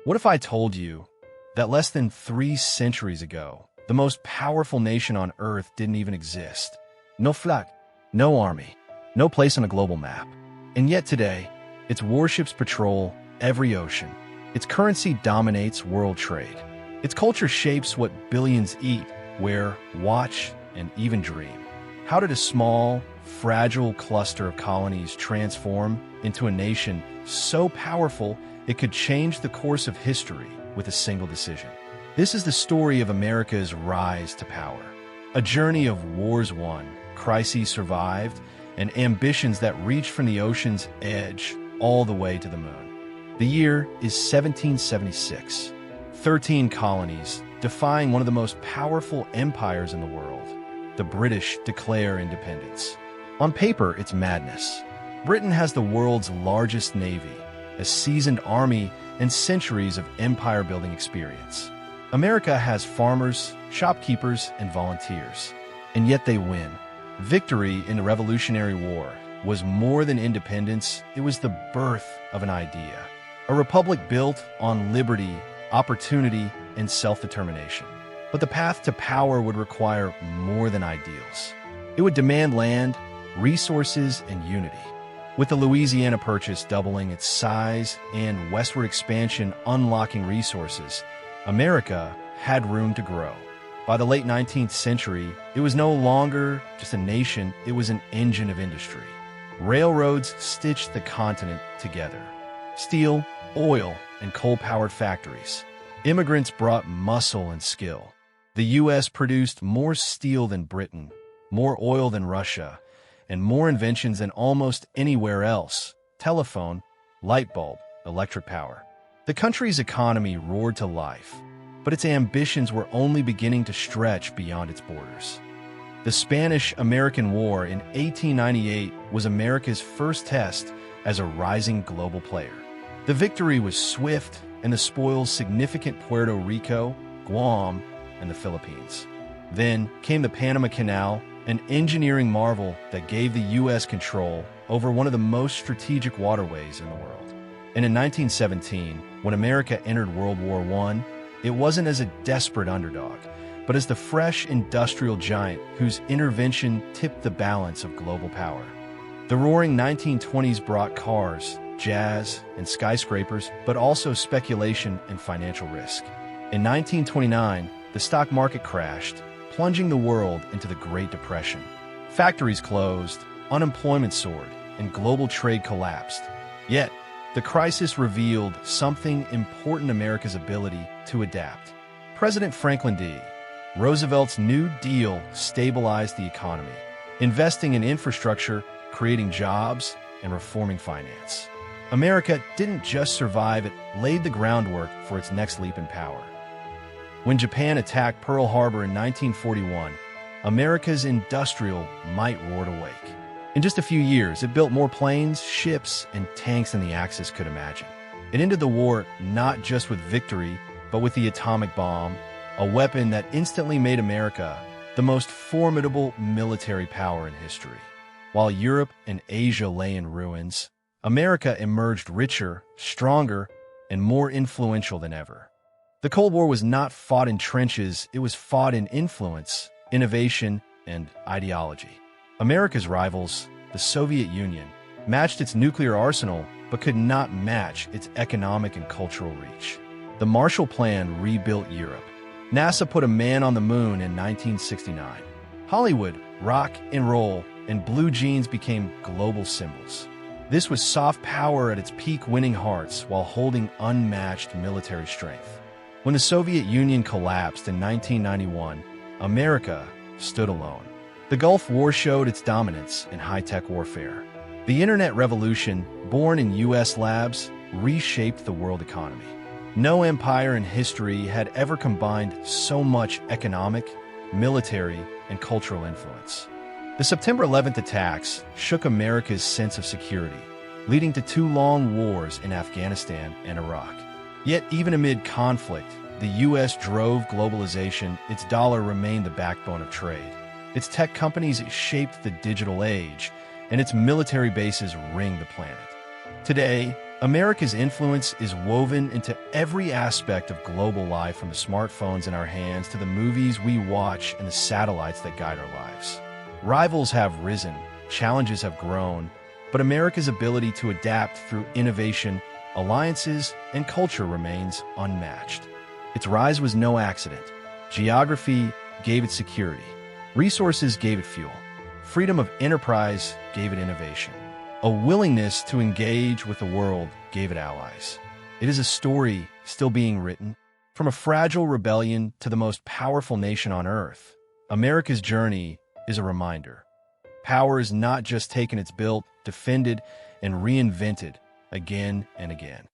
What if I told you that less than 3 centuries ago, the most powerful nation on Earth didn't even exist? No flag, no army, no place on a global map. And yet today, its warships patrol every ocean. Its currency dominates world trade. Its culture shapes what billions eat, wear, watch, and even dream. How did a small, fragile cluster of colonies transform into a nation so powerful it could change the course of history with a single decision? This is the story of America's rise to power. A journey of wars won, crises survived, and ambitions that reached from the ocean's edge all the way to the moon. The year is 1776. 13 colonies, defying one of the most powerful empires in the world. The British declare independence. On paper, it's madness. Britain has the world's largest navy, a seasoned army, and centuries of empire-building experience. America has farmers, shopkeepers, and volunteers. And yet they win. Victory in the Revolutionary War was more than independence, it was the birth of an idea. A republic built on liberty, opportunity, and self-determination. But the path to power would require more than ideals. It would demand land, resources, and unity. With the Louisiana Purchase doubling its size and westward expansion unlocking resources, America had room to grow. By the late 19th century, it was no longer just a nation, it was an engine of industry. Railroads stitched the continent together. Steel, oil, and coal-powered factories. Immigrants brought muscle and skill. The U.S. produced more steel than Britain, more oil than Russia, and more inventions than almost anywhere else: telephone, light bulb, electric power. The country's economy roared to life, but its ambitions were only beginning to stretch beyond its borders. The Spanish-American War in 1898 was America's first test as a rising global player. The victory was swift, and the spoils significant Puerto Rico, Guam, and the Philippines. Then came the Panama Canal, an engineering marvel that gave the U.S. control over one of the most strategic waterways in the world. And in 1917, when America entered World War I, it wasn't as a desperate underdog, but as the fresh industrial giant whose intervention tipped the balance of global power. The roaring 1920s brought cars, jazz, and skyscrapers, but also speculation and financial risk. In 1929, the stock market crashed, plunging the world into the Great Depression. Factories closed, unemployment soared, and global trade collapsed. Yet, the crisis revealed something important: America's ability to adapt. President Franklin D. Roosevelt's New Deal stabilized the economy, investing in infrastructure, creating jobs, and reforming finance. America didn't just survive, it laid the groundwork for its next leap in power. When Japan attacked Pearl Harbor in 1941, America's industrial might roared awake. In just a few years, it built more planes, ships, and tanks than the Axis could imagine. It ended the war not just with victory, but with the atomic bomb, a weapon that instantly made America the most formidable military power in history. While Europe and Asia lay in ruins, America emerged richer, stronger, and more influential than ever. The Cold War was not fought in trenches, it was fought in influence, innovation, and ideology. America's rivals, the Soviet Union, matched its nuclear arsenal but could not match its economic and cultural reach. The Marshall Plan rebuilt Europe. NASA put a man on the moon in 1969. Hollywood, rock and roll, and blue jeans became global symbols. This was soft power at its peak, winning hearts while holding unmatched military strength. When the Soviet Union collapsed in 1991, America stood alone. The Gulf War showed its dominance in high-tech warfare. The Internet revolution, born in U.S. labs, reshaped the world economy. No empire in history had ever combined so much economic, military, and cultural influence. The September 11th attacks shook America's sense of security, leading to 2 long wars in Afghanistan and Iraq. Yet even amid conflict, the U.S. drove globalization, its dollar remained the backbone of trade. Its tech companies shaped the digital age, and its military bases ringed the planet. Today, America's influence is woven into every aspect of global life, from the smartphones in our hands to the movies we watch and the satellites that guide our lives. Rivals have risen, challenges have grown, but America's ability to adapt through innovation, alliances, and culture remains unmatched. Its rise was no accident. Geography gave it security. Resources gave it fuel. Freedom of enterprise gave it innovation. A willingness to engage with the world gave it allies. It is a story still being written. From a fragile rebellion to the most powerful nation on earth, America's journey is a reminder. Power is not just taken, it's built, defended, and reinvented again and again.